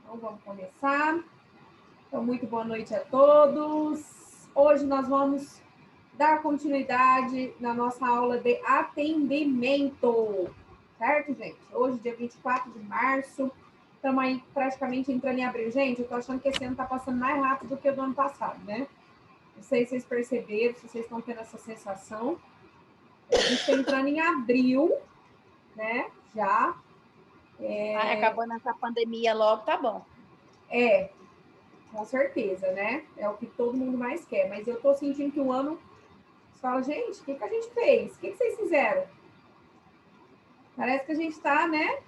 Então, vamos começar. Então, muito boa noite a todos. Hoje nós vamos dar continuidade na nossa aula de atendimento. Certo, gente? Hoje, dia 24 de março, estamos aí praticamente entrando em abril. Gente, eu tô achando que esse ano tá passando mais rápido do que o do ano passado, né? Não sei se vocês perceberam, se vocês estão tendo essa sensação. A gente está entrando em abril, né? Já. Acabando essa pandemia logo, tá bom. Com certeza, né? É o que todo mundo mais quer. Mas eu tô sentindo que o ano... Você fala, gente, o que a gente fez? O que vocês fizeram? Parece que a gente tá, né?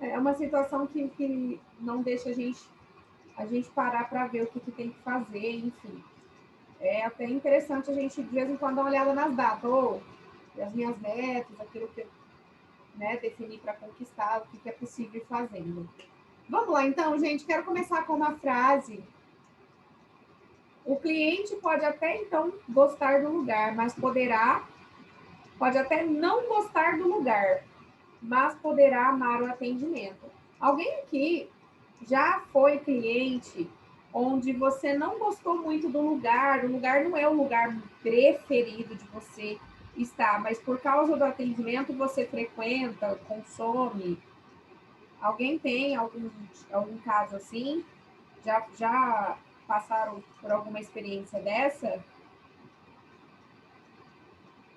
É uma situação que não deixa a gente parar para ver o que tem que fazer, enfim. É até interessante a gente, de vez em quando, dar uma olhada nas datas, ou as minhas metas, aquilo que eu, né, defini para conquistar, o que é possível ir fazendo. Vamos lá, então, gente. Quero começar com uma frase. O cliente pode até, então, gostar do lugar, mas pode até não gostar do lugar, mas poderá amar o atendimento. Alguém aqui já foi cliente onde você não gostou muito do lugar, o lugar não é o lugar preferido de você estar, mas por causa do atendimento você frequenta, consome? Alguém tem algum caso assim? Já passaram por alguma experiência dessa?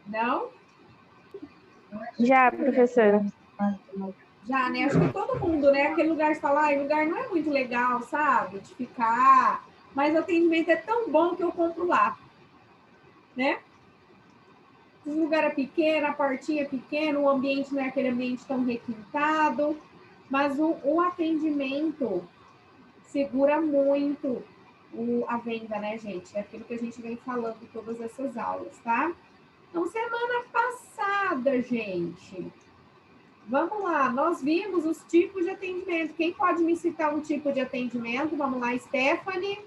Não? Já, professora. Já, né? Acho que todo mundo, né? Aquele lugar que fala, o lugar não é muito legal, sabe? De ficar, mas o atendimento é tão bom que eu compro lá, né? O lugar é pequeno, a portinha é pequena, o ambiente não é aquele ambiente tão requintado, mas o atendimento segura muito a venda, né, gente? É aquilo que a gente vem falando em todas essas aulas, tá? Então, semana passada, gente, vamos lá, nós vimos os tipos de atendimento. Quem pode me citar um tipo de atendimento? Vamos lá, Stephanie.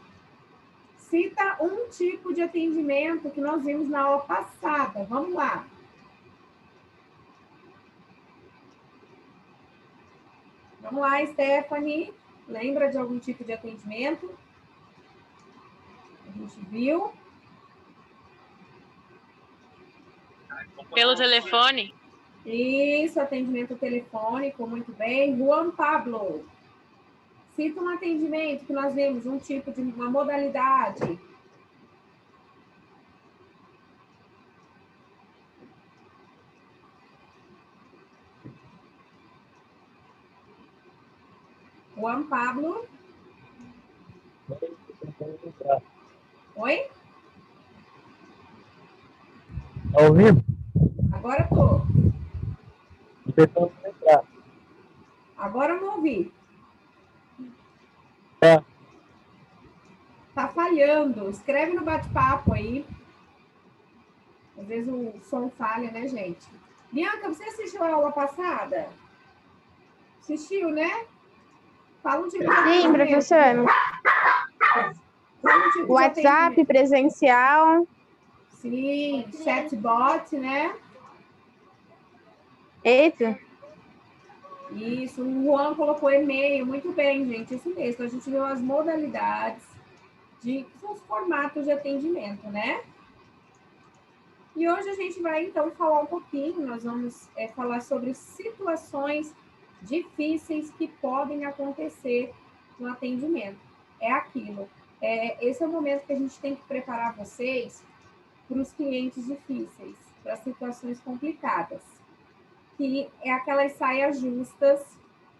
Cita um tipo de atendimento que nós vimos na aula passada. Vamos lá. Vamos lá, Stephanie. Lembra de algum tipo de atendimento? A gente viu. Pelo telefone? Isso, atendimento telefônico, muito bem. Juan Pablo. Cita um atendimento que nós vimos, um tipo de uma modalidade. Juan Pablo. Oi? Tá ouvindo? Agora tô. Tentando lembrar. Agora eu não ouvi. Tá. Tá falhando. Escreve no bate-papo aí. Às vezes o som falha, né, gente? Bianca, você assistiu a aula passada? Assistiu, né? Fala um tipo de atendimento. Sim, professora. Fala um tipo de WhatsApp, atendimento. presencial. Sim, chatbot, né? Eita. Isso, o Juan colocou e-mail. Muito bem, gente. Isso mesmo. A gente viu as modalidades que são os formatos de atendimento, né? E hoje a gente vai, então, falar um pouquinho, nós vamos falar sobre situações difíceis que podem acontecer no atendimento. É aquilo. Esse é o momento que a gente tem que preparar vocês para os clientes difíceis, para as situações complicadas, que é aquelas saias justas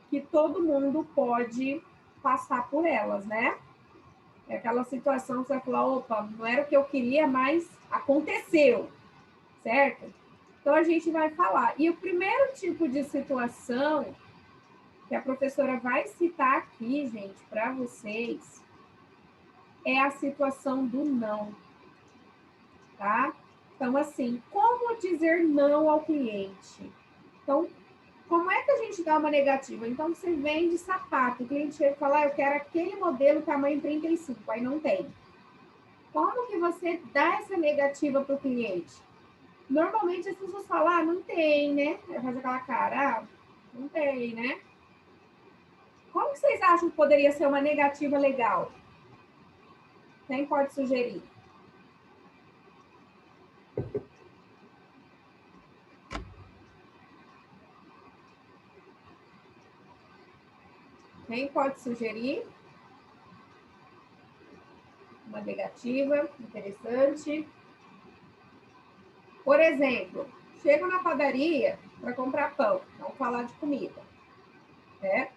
que todo mundo pode passar por elas, né? É aquela situação que você vai falar, opa, não era o que eu queria, mas aconteceu. Certo? Então, a gente vai falar. E o primeiro tipo de situação que a professora vai citar aqui, gente, para vocês, é a situação do não. Tá? Então, assim, como dizer não ao cliente? Então, como é que a gente dá uma negativa? Então, você vende sapato, o cliente chega e fala, eu quero aquele modelo tamanho 35, aí não tem. Como que você dá essa negativa para o cliente? Normalmente as pessoas falam, não tem, né? Faz aquela cara, não tem, né? Como que vocês acham que poderia ser uma negativa legal? Quem pode sugerir? Quem pode sugerir? Uma negativa, interessante. Por exemplo, chego na padaria para comprar pão, vamos falar de comida, né?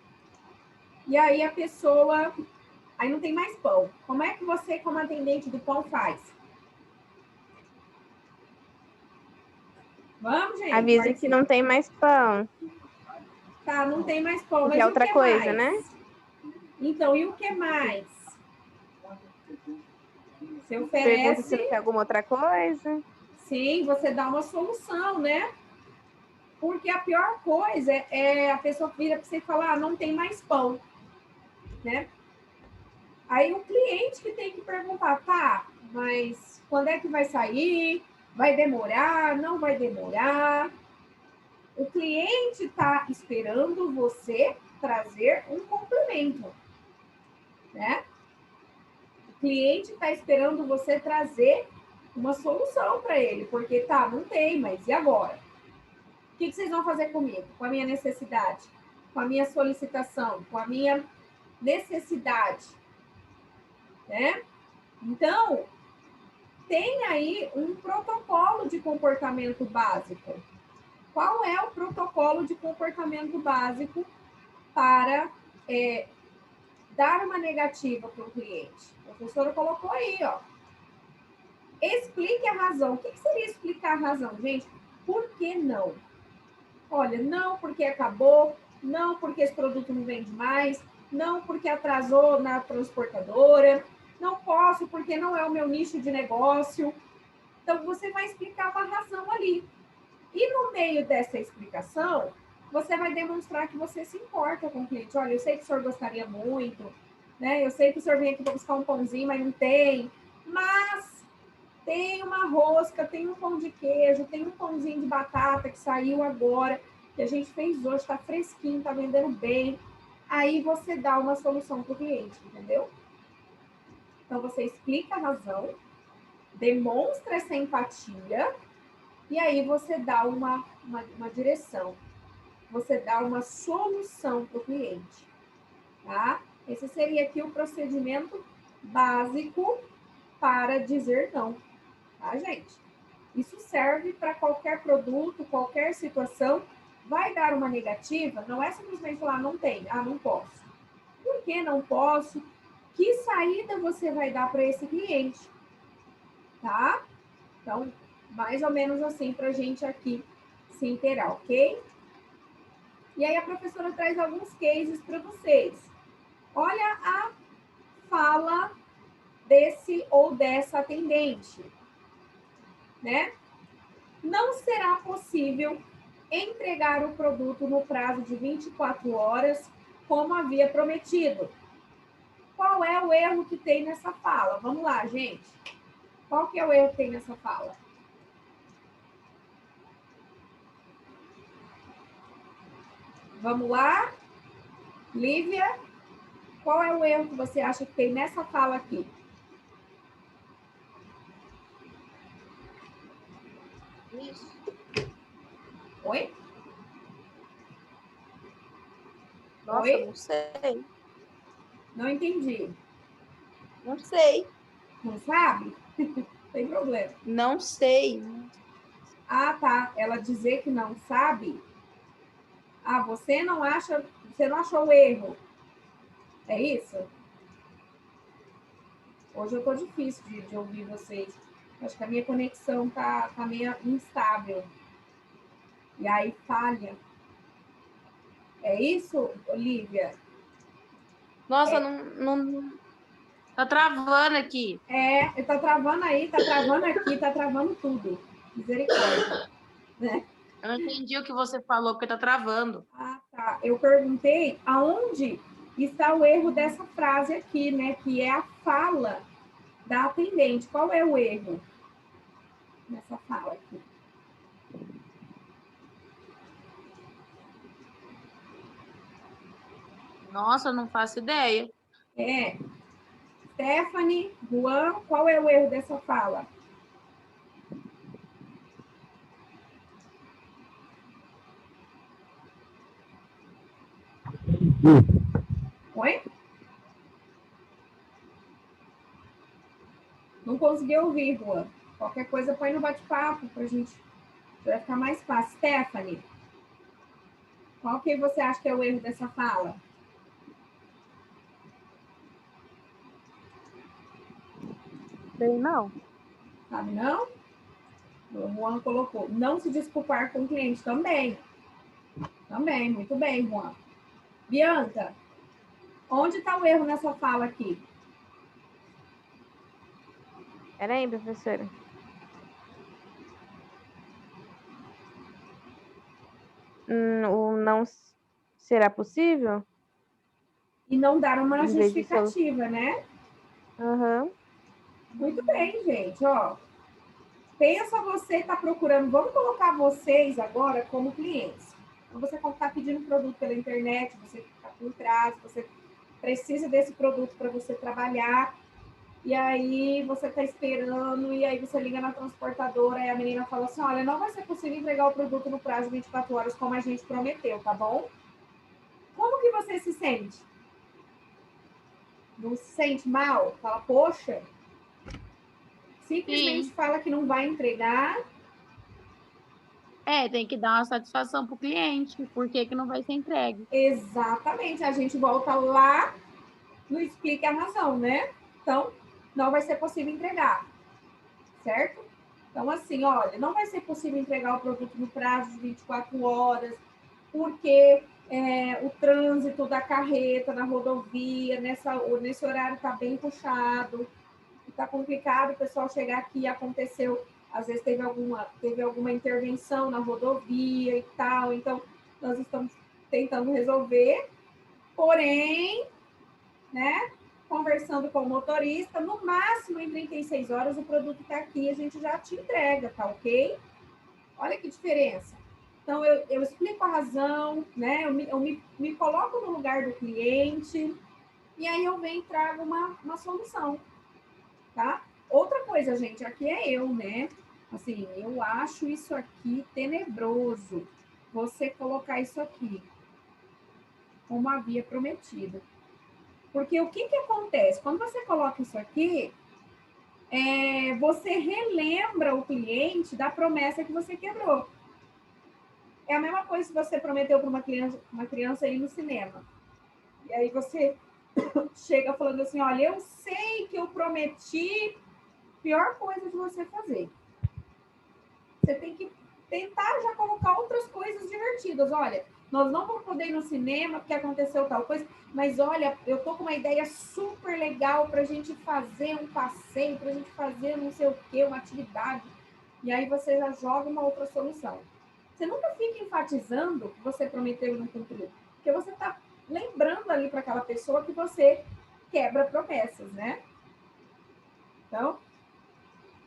E aí a pessoa, aí não tem mais pão. Como é que você, como atendente do pão, faz? Vamos, gente. Avisa que não tem mais pão. Tá, não tem mais pão, Porque mas é e o outra que coisa, mais? né? Então, e o que mais? Você Pergunta se oferece, não tem alguma outra coisa. sim, você dá uma solução, né? Porque a pior coisa é a pessoa vira para você e falar, ah, não tem mais pão, né? Aí o cliente que tem que perguntar, tá, mas quando é que vai sair? Vai demorar? Não vai demorar? O cliente está esperando você trazer um complemento, né? O cliente está esperando você trazer uma solução para ele, porque tá, não tem, mas e agora? O que vocês vão fazer comigo? Com a minha necessidade? Com a minha solicitação? Com a minha necessidade? Né? Então, tem aí um protocolo de comportamento básico. Qual é o protocolo de comportamento básico para dar uma negativa para o cliente? A professora colocou aí, ó. Explique a razão. O que seria explicar a razão, gente? Por que não? Olha, não porque acabou, não porque esse produto não vende mais, não porque atrasou na transportadora, não posso porque não é o meu nicho de negócio. Então, você vai explicar uma razão ali. E no meio dessa explicação, você vai demonstrar que você se importa com o cliente. Olha, eu sei que o senhor gostaria muito, né? Eu sei que o senhor vem aqui para buscar um pãozinho, mas não tem. Mas tem uma rosca, tem um pão de queijo, tem um pãozinho de batata que saiu agora, que a gente fez hoje, está fresquinho, está vendendo bem. Aí você dá uma solução para o cliente, entendeu? Então, você explica a razão, demonstra essa empatia, e aí você dá uma direção, você dá uma solução para o cliente, tá? Esse seria aqui o procedimento básico para dizer não, tá, gente? Isso serve para qualquer produto, qualquer situação. Vai dar uma negativa, não é simplesmente falar não tem, ah, não posso. Por que não posso? Que saída você vai dar para esse cliente, tá? Então, mais ou menos assim para a gente aqui se inteirar, ok? E aí a professora traz alguns cases para vocês. Olha a fala desse ou dessa atendente, né? Não será possível entregar o produto no prazo de 24 horas, como havia prometido. Qual é o erro que tem nessa fala? Vamos lá, gente. Qual que é o erro que tem nessa fala? Vamos lá? Lívia, qual é o erro que você acha que tem nessa fala aqui? Isso. Oi? Nossa, Oi? não sei. Não entendi. Não sei. Não sabe? Tem problema. Não sei. Ah, tá. Ela dizer que não sabe. Ah, você não achou o erro. É isso? Hoje eu tô difícil de ouvir vocês. Acho que a minha conexão tá meio instável. E aí falha. É isso, Olivia? Nossa, não. Tá travando aqui. Tá travando aí, tá travando aqui, tá travando tudo. Misericórdia. Né? Eu não entendi o que você falou, porque tá travando. Ah, tá. Eu perguntei aonde está o erro dessa frase aqui, né? Que é a fala da atendente. Qual é o erro nessa fala aqui? Nossa, eu não faço ideia. Stephanie, Juan, qual é o erro dessa fala? Oi? Não consegui ouvir, Juan. Qualquer coisa põe no bate-papo pra gente. Vai ficar mais fácil. Stephanie, qual que você acha que é o erro dessa fala? Sei não. Sabe não? O Juan colocou. Não se desculpar com o cliente também. Também, muito bem, Juan. Bianca, onde está o erro nessa fala aqui? Peraí, professora. O não será possível? E não dar uma Em vez de justificativa, né? Aham. Muito bem, gente. Ó, pensa você está procurando. Vamos colocar vocês agora como clientes. Então, você está pedindo produto pela internet, você está por trás, você precisa desse produto para você trabalhar. E aí você está esperando, e aí você liga na transportadora e a menina fala assim, olha, não vai ser possível entregar o produto no prazo de 24 horas como a gente prometeu, tá bom? Como que você se sente? Não se sente mal? Fala, poxa, simplesmente Sim. fala que não vai entregar. Tem que dar uma satisfação pro cliente. Por que que não vai ser entregue? Exatamente, a gente volta lá, não explica a razão, né? Então, não vai ser possível entregar, certo? Então, assim, olha, não vai ser possível entregar o produto no prazo de 24 horas, porque o trânsito da carreta na rodovia, nesse horário está bem puxado, está complicado o pessoal chegar aqui e aconteceu, às vezes teve alguma intervenção na rodovia e tal, então nós estamos tentando resolver, porém, né, conversando com o motorista, no máximo em 36 horas o produto está aqui, a gente já te entrega, tá ok? Olha que diferença. Então, eu explico a razão, né? Eu me coloco no lugar do cliente e aí eu venho e trago uma solução, tá? Outra coisa, gente, aqui é eu, né? Assim, eu acho isso aqui tenebroso, você colocar isso aqui, como havia prometido. Porque o que acontece? Quando você coloca isso aqui, você relembra o cliente da promessa que você quebrou. É a mesma coisa se você prometeu para uma criança ir no cinema. E aí você chega falando assim, olha, eu sei que eu prometi, pior coisa de você fazer. Você tem que tentar já colocar outras coisas divertidas. Olha, nós não vamos poder ir no cinema porque aconteceu tal coisa, mas olha, eu tô com uma ideia super legal para a gente fazer um passeio, para a gente fazer não sei o quê, uma atividade. E aí você já joga uma outra solução. Você nunca fica enfatizando o que você prometeu e não cumpriu, porque você está lembrando ali para aquela pessoa que você quebra promessas, né? Então,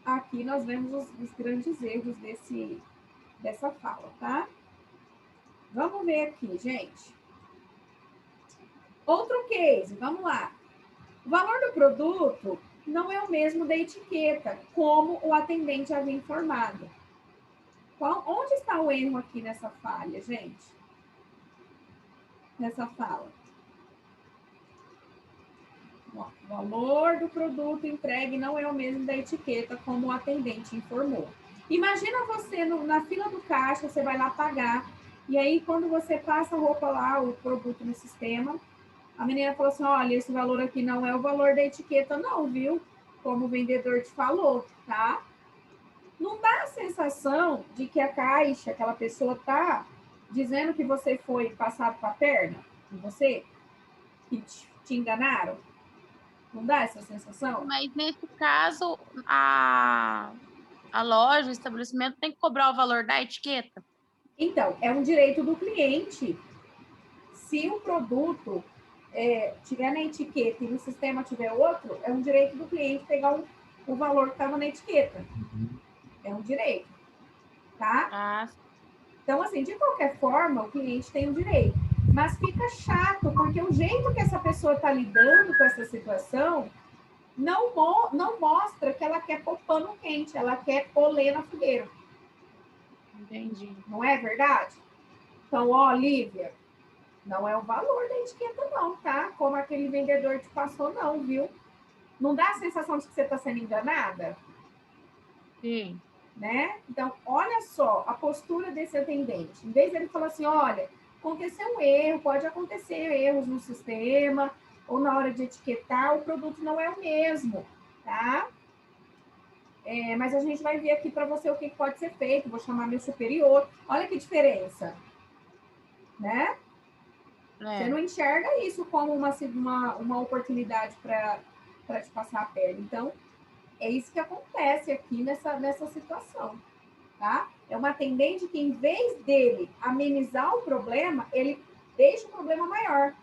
aqui nós vemos os grandes erros dessa fala, tá? Vamos ver aqui, gente. Outro case, vamos lá. O valor do produto não é o mesmo da etiqueta, como o atendente havia informado. Onde está o erro aqui nessa falha, gente? Nessa fala. O valor do produto entregue não é o mesmo da etiqueta, como o atendente informou. Imagina você na fila do caixa, você vai lá pagar, e aí quando você passa a roupa lá, o produto no sistema, a menina falou assim, olha, esse valor aqui não é o valor da etiqueta não, viu? Como o vendedor te falou, tá? Não dá a sensação de que a caixa, aquela pessoa tá dizendo que você foi passado com a perna em você? Que te enganaram? Não dá essa sensação? Mas nesse caso, a loja, o estabelecimento tem que cobrar o valor da etiqueta. Então, é um direito do cliente. Se o produto tiver na etiqueta e no sistema tiver outro, é um direito do cliente pegar o valor que estava na etiqueta. É um direito, tá? Ah, Então, assim, de qualquer forma, o cliente tem o direito. mas fica chato, porque o jeito que essa pessoa está lidando com essa situação não mostra que ela quer pôr pano quente, ela quer pôr lenha na fogueira. Entendi. Não é verdade? Então, ó, Lívia, não é o valor da etiqueta não, tá? Como aquele vendedor te passou, não, viu? Não dá a sensação de que você está sendo enganada? Sim. Né? Então, olha só a postura desse atendente. Em vez dele falar assim, olha, aconteceu um erro, pode acontecer erros no sistema, ou na hora de etiquetar, o produto não é o mesmo, tá? Mas a gente vai ver aqui para você o que pode ser feito. Vou chamar meu superior. Olha que diferença, né? Você não enxerga isso como uma oportunidade para te passar a perna. Então, é isso que acontece aqui nessa situação, tá? É uma atendente que, em vez dele amenizar o problema, ele deixa o problema maior.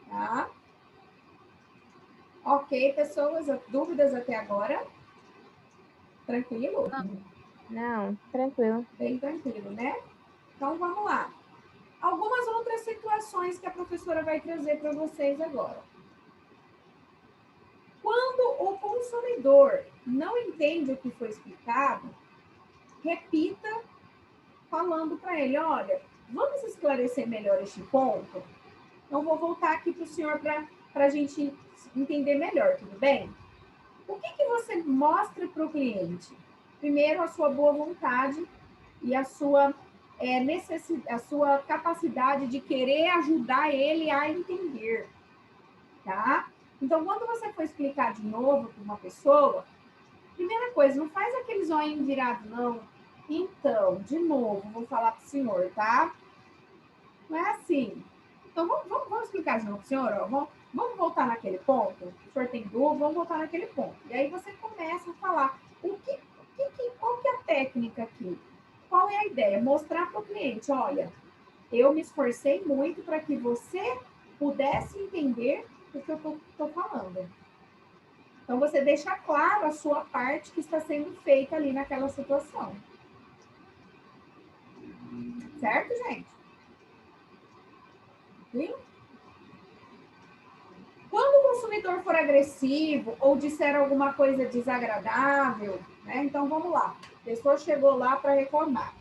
Tá? Ok, pessoas, dúvidas até agora? Tranquilo? Não, tranquilo. Bem tranquilo, né? Então, vamos lá. Algumas outras situações que a professora vai trazer para vocês agora. Quando o consumidor não entende o que foi explicado, repita falando para ele, olha, vamos esclarecer melhor este ponto? Então, vou voltar aqui para o senhor para a gente entender melhor, tudo bem? O que você mostra para o cliente? Primeiro, a sua boa vontade e a sua a sua capacidade de querer ajudar ele a entender, tá? Então, quando você for explicar de novo para uma pessoa, primeira coisa, não faz aquele zoinho virado, não. Então, de novo, vou falar para o senhor, tá? Não é assim. Então, vamos explicar de novo para o senhor, ó. Vamos voltar naquele ponto? O senhor tem dúvida? Vamos voltar naquele ponto. E aí você começa a falar qual que é a técnica aqui? Qual é a ideia? Mostrar para o cliente, olha, eu me esforcei muito para que você pudesse entender o que eu estou falando. Então, você deixa claro a sua parte que está sendo feita ali naquela situação. Certo, gente? Sim? Quando o consumidor for agressivo ou disser alguma coisa desagradável, né? Então, vamos lá. A pessoa chegou lá para reclamar.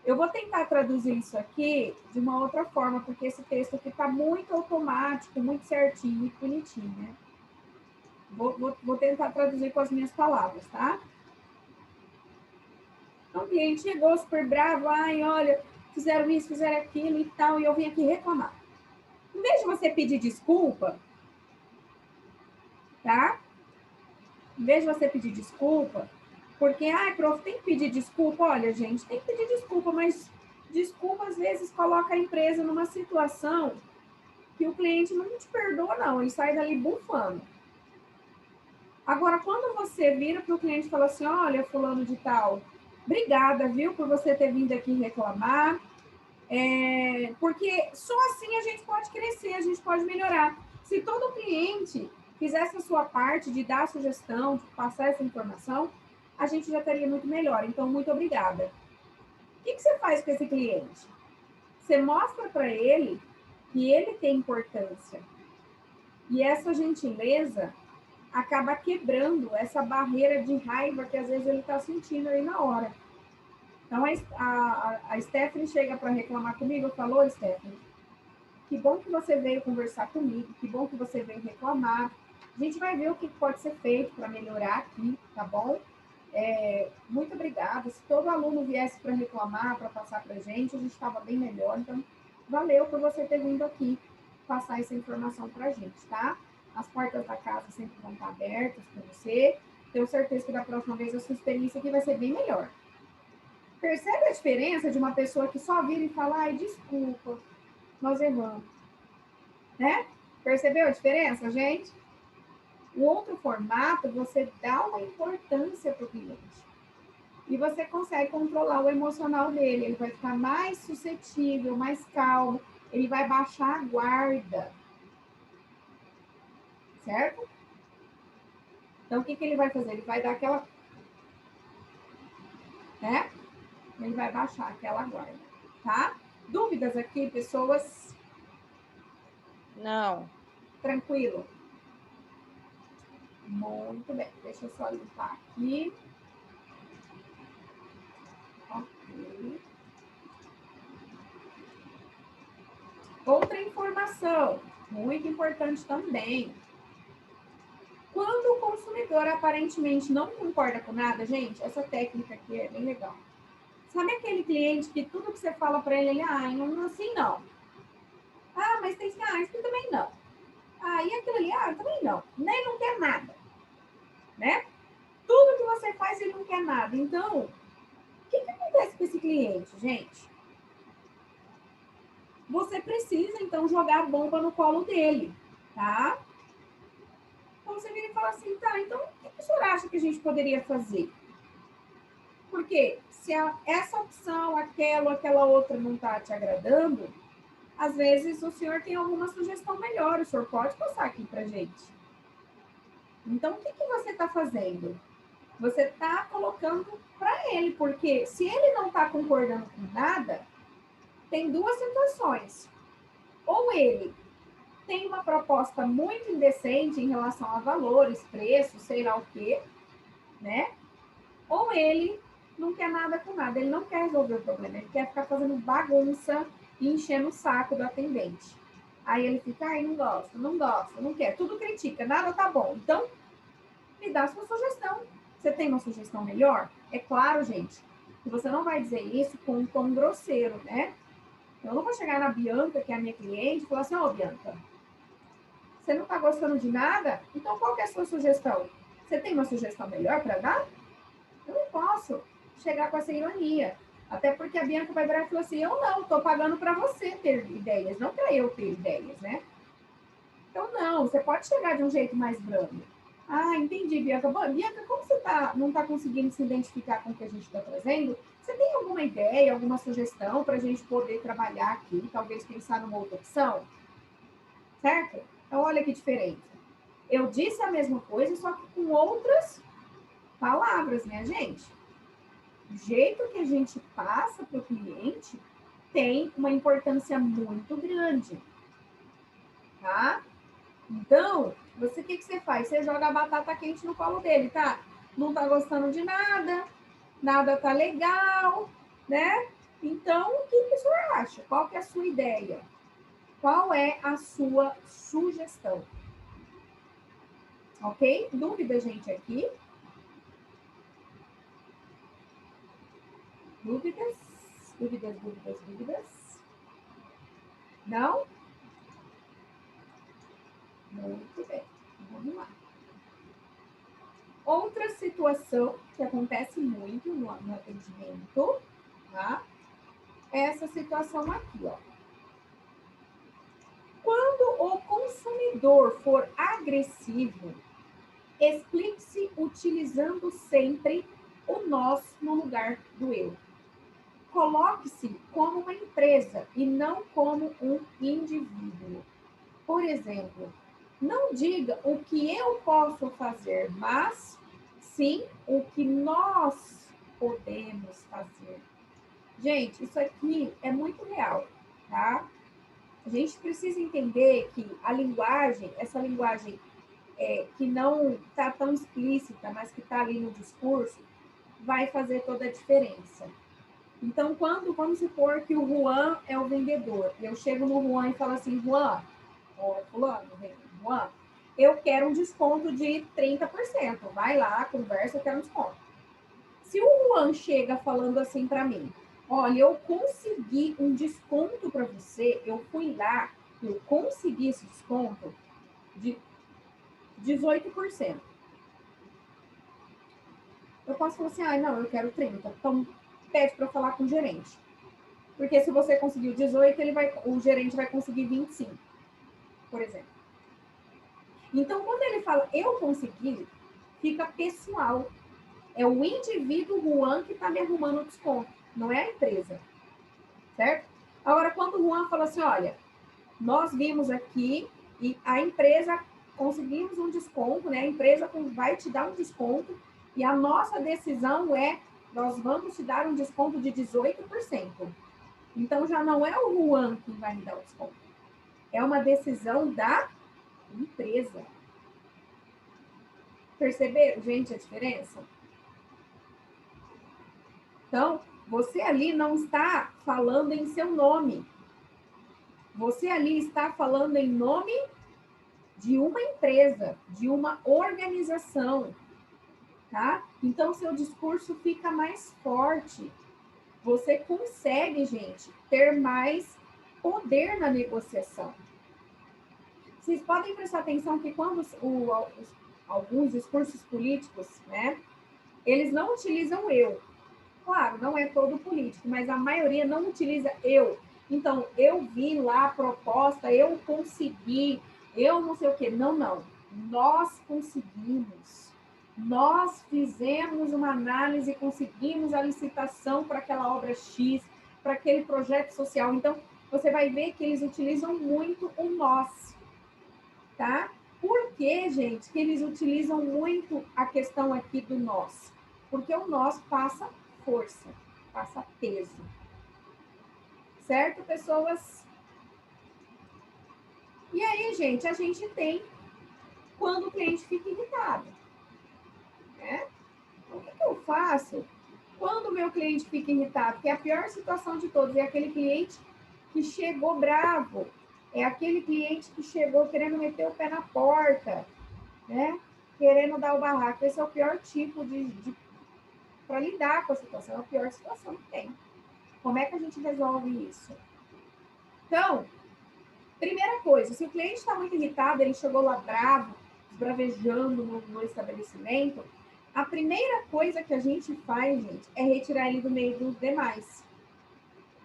Eu vou tentar traduzir isso aqui de uma outra forma, porque esse texto aqui está muito automático, muito certinho, muito bonitinho, né? Vou tentar traduzir com as minhas palavras, tá? Então, o cliente chegou super bravo, ai, olha, fizeram isso, fizeram aquilo e tal, e eu vim aqui reclamar. Em vez de você pedir desculpa, tá? Em vez de você pedir desculpa, porque, prof, tem que pedir desculpa. Olha, gente, tem que pedir desculpa, mas desculpa, às vezes, coloca a empresa numa situação que o cliente não te perdoa, não. Ele sai dali bufando. Agora, quando você vira para o cliente e fala assim, olha, fulano de tal, obrigada, viu, por você ter vindo aqui reclamar, porque só assim a gente pode crescer, a gente pode melhorar. Se todo cliente fizesse a sua parte de dar a sugestão, de passar essa informação, a gente já estaria muito melhor. Então, muito obrigada. O que você faz com esse cliente? Você mostra para ele que ele tem importância. E essa gentileza acaba quebrando essa barreira de raiva que às vezes ele está sentindo aí na hora. Então, a Stephanie chega para reclamar comigo, falou, Stephanie, que bom que você veio conversar comigo, que bom que você veio reclamar. A gente vai ver o que pode ser feito para melhorar aqui, tá bom? Muito obrigada. Se todo aluno viesse para reclamar, para passar para a gente estava bem melhor. Então, valeu por você ter vindo aqui passar essa informação para a gente, tá? As portas da casa sempre vão estar abertas para você. Tenho certeza que da próxima vez a sua experiência aqui vai ser bem melhor. Percebe a diferença de uma pessoa que só vira e fala, ai, desculpa, nós erramos. Né? Percebeu a diferença, gente? O outro formato, você dá uma importância para o cliente. E você consegue controlar o emocional dele. Ele vai ficar mais suscetível, mais calmo. Ele vai baixar a guarda. Certo? Então, o que ele vai fazer? Ele vai dar aquela... né? Ele vai baixar aquela guarda. Tá? Dúvidas aqui, pessoas? Não. Tranquilo? Muito bem. Deixa eu só limpar aqui. Ok. Outra informação, muito importante também. Quando o consumidor aparentemente não concorda com nada, gente, essa técnica aqui é bem legal. Sabe aquele cliente que tudo que você fala para ele, não, assim não. Ah, mas tem isso que também não. Ah, e aquilo ali, também não. Nem não quer nada. Né? Tudo que você faz, ele não quer nada. Então, o que acontece com esse cliente, gente? Você precisa, então, jogar a bomba no colo dele, tá? Então, você vira e fala assim, tá, então, o que o senhor acha que a gente poderia fazer? Porque se essa opção, aquela outra não está te agradando, às vezes o senhor tem alguma sugestão melhor, o senhor pode passar aqui para gente. Então, o que você está fazendo? Você está colocando para ele, porque se ele não está concordando com nada, tem duas situações. Ou ele tem uma proposta muito indecente em relação a valores, preços, sei lá o quê, né? Ou ele não quer nada com nada, ele não quer resolver o problema, ele quer ficar fazendo bagunça e enchendo o saco do atendente. Aí ele fica, não gosto, não quer, tudo critica, nada tá bom. Então, me dá sua sugestão. Você tem uma sugestão melhor? É claro, gente, que você não vai dizer isso com um tom grosseiro, né? Eu não vou chegar na Bianca, que é a minha cliente, e falar assim, Bianca, você não tá gostando de nada? Então, qual que é a sua sugestão? Você tem uma sugestão melhor para dar? Eu não posso chegar com essa ironia. Até porque a Bianca vai virar e falar assim, eu não, estou pagando para você ter ideias, não para eu ter ideias, né? Então, não, você pode chegar de um jeito mais brando. Ah, entendi, Bianca. Bom, Bianca, como você não está conseguindo se identificar com o que a gente está trazendo, você tem alguma ideia, alguma sugestão para a gente poder trabalhar aqui, talvez pensar numa outra opção? Certo? Então, olha que diferente. Eu disse a mesma coisa, só que com outras palavras, né, gente? O jeito que a gente passa para o cliente tem uma importância muito grande, tá? Então, o que você faz? Você joga a batata quente no colo dele, tá? Não tá gostando de nada, nada tá legal, né? Então, o que o senhor acha? Qual que é a sua ideia? Qual é a sua sugestão? Ok? Dúvida, gente, aqui? Dúvidas? Dúvidas? Não? Muito bem. Vamos lá. Outra situação que acontece muito no atendimento, tá? É essa situação aqui, ó. Quando o consumidor for agressivo, explique-se utilizando sempre o nós no lugar do eu. Coloque-se como uma empresa e não como um indivíduo. Por exemplo, não diga o que eu posso fazer, mas sim o que nós podemos fazer. Gente, isso aqui é muito real, tá? A gente precisa entender que a linguagem, essa linguagem que não está tão explícita, mas que está ali no discurso, vai fazer toda a diferença. Então, vamos supor que o Juan é o vendedor, eu chego no Juan e falo assim, Juan, fulano, Juan, eu quero um desconto de 30%. Vai lá, conversa, eu quero um desconto. Se o Juan chega falando assim para mim, olha, eu consegui um desconto para você, eu fui lá, eu consegui esse desconto de 18%. Eu posso falar assim, não, eu quero 30%. Então, pede para falar com o gerente. Porque se você conseguiu 18, o gerente vai conseguir 25%, por exemplo. Então, quando ele fala eu consegui, fica pessoal. É o indivíduo Juan que está me arrumando o desconto, não é a empresa. Certo? Agora, quando o Juan fala assim, olha, nós vimos aqui e a empresa conseguimos um desconto, né? A empresa vai te dar um desconto e a nossa decisão é, nós vamos te dar um desconto de 18%. Então, já não é o Juan que vai me dar o desconto. É uma decisão da empresa. Perceberam, gente, a diferença? Então, você ali não está falando em seu nome. Você ali está falando em nome de uma empresa, de uma organização, tá? Então, seu discurso fica mais forte. Você consegue, gente, ter mais poder na negociação. Vocês podem prestar atenção que quando alguns discursos políticos, né, eles não utilizam eu. Claro, não é todo político, mas a maioria não utiliza eu. Então, eu vi lá a proposta, eu consegui, eu não sei o quê. Não, não. Nós conseguimos. Nós fizemos uma análise e conseguimos a licitação para aquela obra X, para aquele projeto social. Então, você vai ver que eles utilizam muito o nós, tá? Por que, gente, que eles utilizam muito a questão aqui do nós? Porque o nós passa força, passa peso. Certo, pessoas? E aí, gente, a gente tem quando o cliente fica irritado. Né? O que eu faço quando o meu cliente fica irritado? Que é a pior situação de todos, é aquele cliente que chegou bravo, é aquele cliente que chegou querendo meter o pé na porta, né? Querendo dar o barraco. Esse é o pior tipo para lidar com a situação, é a pior situação que tem. Como é que a gente resolve isso? Então, primeira coisa, se o cliente está muito irritado, ele chegou lá bravo, esbravejando no estabelecimento, a primeira coisa que a gente faz, gente, é retirar ele do meio dos demais.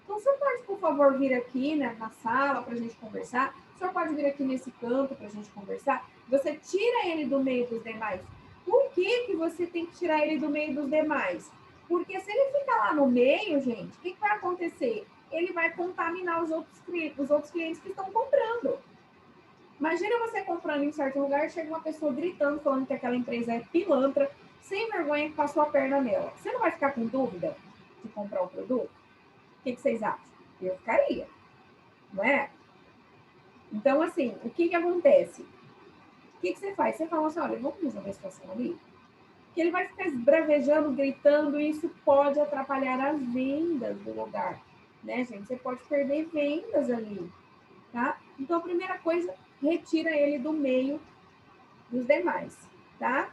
Então, o senhor pode, por favor, vir aqui, né, na sala para a gente conversar? O senhor pode vir aqui nesse canto para a gente conversar? Você tira ele do meio dos demais. Por que você tem que tirar ele do meio dos demais? Porque se ele ficar lá no meio, gente, o que vai acontecer? Ele vai contaminar os outros clientes que estão comprando. Imagina você comprando em um certo lugar, chega uma pessoa gritando, falando que aquela empresa é pilantra, sem vergonha, que passou a perna nela. Você não vai ficar com dúvida de comprar o produto? O que vocês acham? Eu ficaria, não é? Então, assim, o que acontece? O que você faz? Você fala assim, olha, vamos resolver a situação ali? Que ele vai ficar esbravejando, gritando, e isso pode atrapalhar as vendas do lugar, né, gente? Você pode perder vendas ali, tá? Então, a primeira coisa, retira ele do meio dos demais, tá?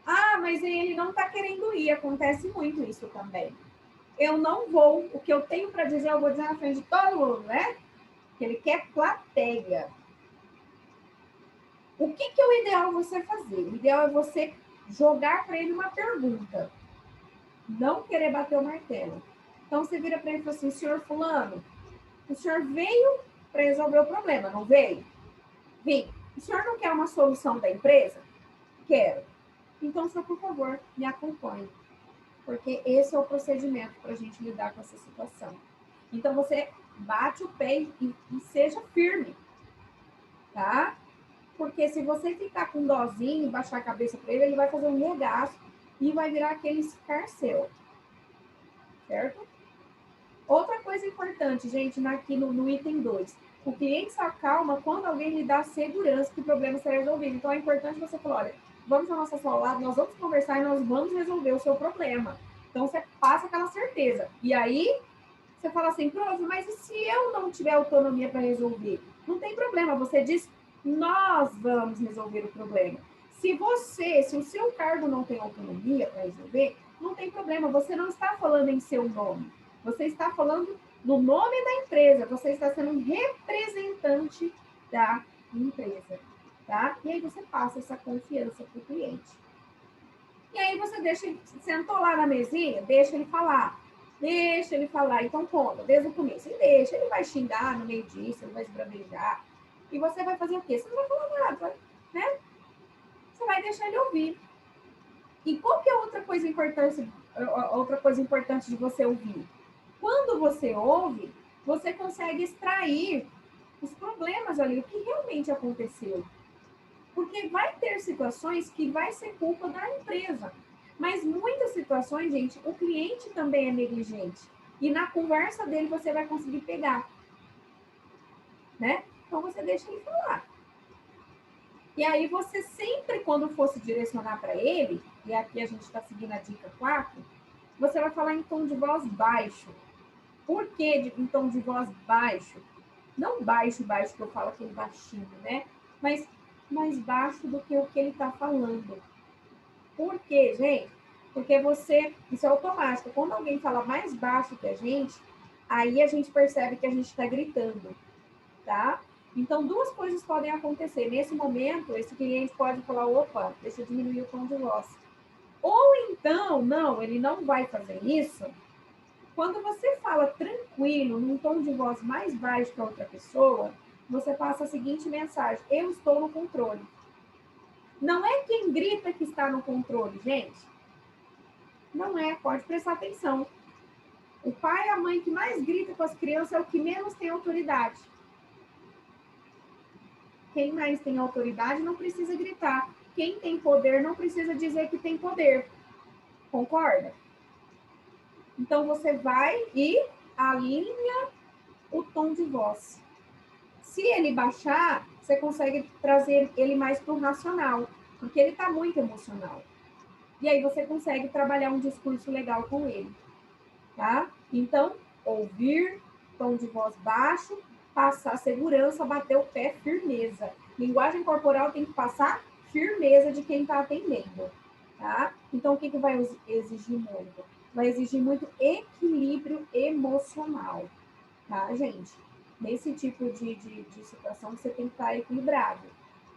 Ah, mas ele não tá querendo ir, acontece muito isso também. Eu não vou, o que eu tenho para dizer, eu vou dizer na frente de todo mundo, né? Que ele quer plateia. O que é o ideal você fazer? O ideal é você jogar para ele uma pergunta. Não querer bater o martelo. Então, você vira para ele e fala assim, senhor fulano, o senhor veio para resolver o problema, não veio? Vim. O senhor não quer uma solução da empresa? Quero. Então, senhor, por favor, me acompanhe. Porque esse é o procedimento para a gente lidar com essa situação. Então, você bate o pé e seja firme. Tá? Porque se você ficar com dozinho, baixar a cabeça para ele, ele vai fazer um regaço e vai virar aquele escarcel. Certo? Outra coisa importante, gente, aqui no item 2. O cliente se acalma quando alguém lhe dá segurança que o problema será resolvido. Então, é importante você falar, olha, vamos na nossa sala ao lado, nós vamos conversar e nós vamos resolver o seu problema. Então, você passa aquela certeza. E aí, você fala assim, prof, mas e se eu não tiver autonomia para resolver? Não tem problema, você diz, nós vamos resolver o problema. Se o seu cargo não tem autonomia para resolver, não tem problema, você não está falando em seu nome. Você está falando no nome da empresa, você está sendo um representante da empresa, tá? E aí você passa essa confiança para o cliente. E aí você deixa ele, sentou lá na mesinha, deixa ele falar. Deixa ele falar, então conta, desde o começo. E deixa, ele vai xingar no meio disso, ele vai esbravejar. E você vai fazer o quê? Você não vai falar nada, né? Você vai deixar ele ouvir. E qual que é outra coisa importante de você ouvir? Quando você ouve, você consegue extrair os problemas ali, o que realmente aconteceu. Porque vai ter situações que vai ser culpa da empresa. Mas muitas situações, gente, o cliente também é negligente. E na conversa dele você vai conseguir pegar, né? Então você deixa ele falar. E aí você sempre, quando fosse direcionar para ele, e aqui a gente está seguindo a dica 4, você vai falar em tom de voz baixo. Por que em tom de voz baixo? Não baixo, baixo, que eu falo aquele baixinho, né? Mas mais baixo do que o que ele está falando. Por quê, gente? Porque isso é automático. Quando alguém fala mais baixo que a gente, aí a gente percebe que a gente está gritando, tá? Então, duas coisas podem acontecer. Nesse momento, esse cliente pode falar, opa, deixa eu diminuir o tom de voz. Ou então, não, ele não vai fazer isso. Quando você fala tranquilo, num tom de voz mais baixo que a outra pessoa, você passa a seguinte mensagem: eu estou no controle. Não é quem grita que está no controle, gente. Não é, pode prestar atenção. O pai e a mãe que mais grita com as crianças é o que menos tem autoridade. Quem mais tem autoridade não precisa gritar. Quem tem poder não precisa dizer que tem poder. Concorda? Então, você vai e alinha o tom de voz. Se ele baixar, você consegue trazer ele mais para o racional, porque ele está muito emocional. E aí você consegue trabalhar um discurso legal com ele, tá? Então, ouvir, tom de voz baixo, passar segurança, bater o pé, firmeza. Linguagem corporal tem que passar firmeza de quem está atendendo, tá? Então, o que vai exigir muito? Vai exigir muito equilíbrio emocional, tá, gente? Nesse tipo de situação, você tem que estar equilibrado,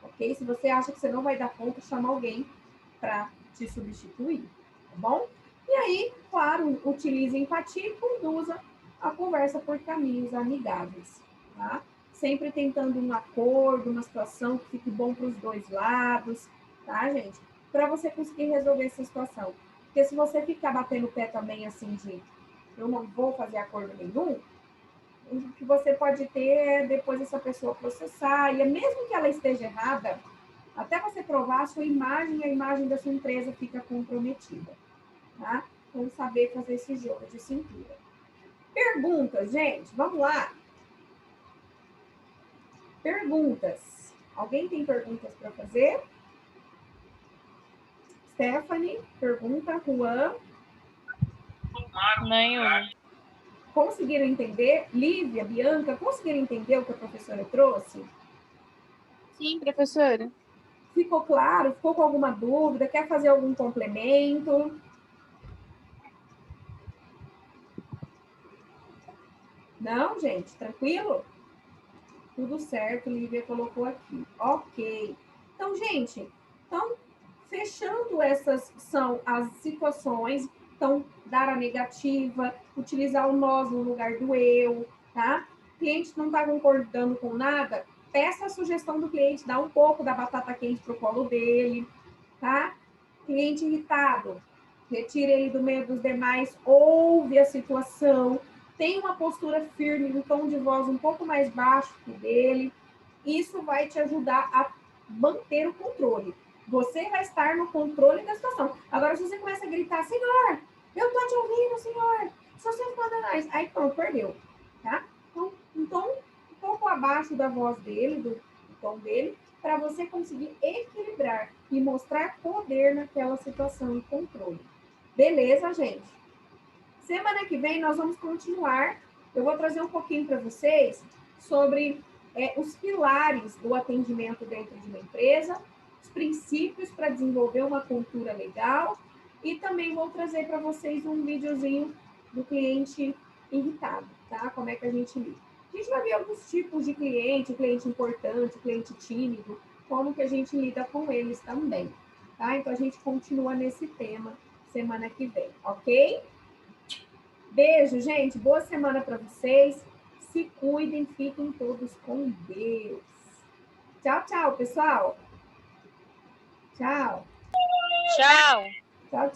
ok? Se você acha que você não vai dar conta, chama alguém para te substituir, tá bom? E aí, claro, utilize empatia e conduza a conversa por caminhos amigáveis, tá? Sempre tentando um acordo, uma situação que fique bom para os dois lados, tá, gente? Para você conseguir resolver essa situação. Porque se você ficar batendo o pé também, assim, de eu não vou fazer acordo nenhum, o que você pode ter é depois essa pessoa processar, e mesmo que ela esteja errada, até você provar, a sua imagem e a imagem da sua empresa fica comprometida, tá? Então, saber fazer esse jogo de cintura. Perguntas, gente, vamos lá. Perguntas. Alguém tem perguntas para fazer? Stephanie, pergunta. Juan? Nenhuma. Conseguiram entender? Lívia, Bianca, conseguiram entender o que a professora trouxe? Sim, professora. Ficou claro? Ficou com alguma dúvida? Quer fazer algum complemento? Não, gente? Tranquilo? Tudo certo, Lívia colocou aqui. Ok. Então, gente, fechando, essas são as situações. Então, dar a negativa, utilizar o nós no lugar do eu, tá? O cliente não está concordando com nada, peça a sugestão do cliente, dá um pouco da batata quente pro colo dele, tá? Cliente irritado, retire ele do meio dos demais, ouve a situação, tem uma postura firme, um tom de voz um pouco mais baixo que o dele. Isso vai te ajudar a manter o controle. Você vai estar no controle da situação. Agora, se você começa a gritar, senhor, eu tô te ouvindo, senhor, só você manda nós. Aí, pronto, perdeu, tá? Então, um tom um pouco abaixo da voz dele, do tom dele, para você conseguir equilibrar e mostrar poder naquela situação e controle. Beleza, gente? Semana que vem nós vamos continuar. Eu vou trazer um pouquinho para vocês sobre os pilares do atendimento dentro de uma empresa, os princípios para desenvolver uma cultura legal, e também vou trazer para vocês um videozinho do cliente irritado, tá? Como é que a gente lida. A gente vai ver alguns tipos de cliente, cliente importante, cliente tímido, como que a gente lida com eles também, tá? Então, a gente continua nesse tema semana que vem, ok? Beijo, gente. Boa semana para vocês. Se cuidem, fiquem todos com Deus. Tchau, tchau, pessoal. Tchau. Tchau. Tchau,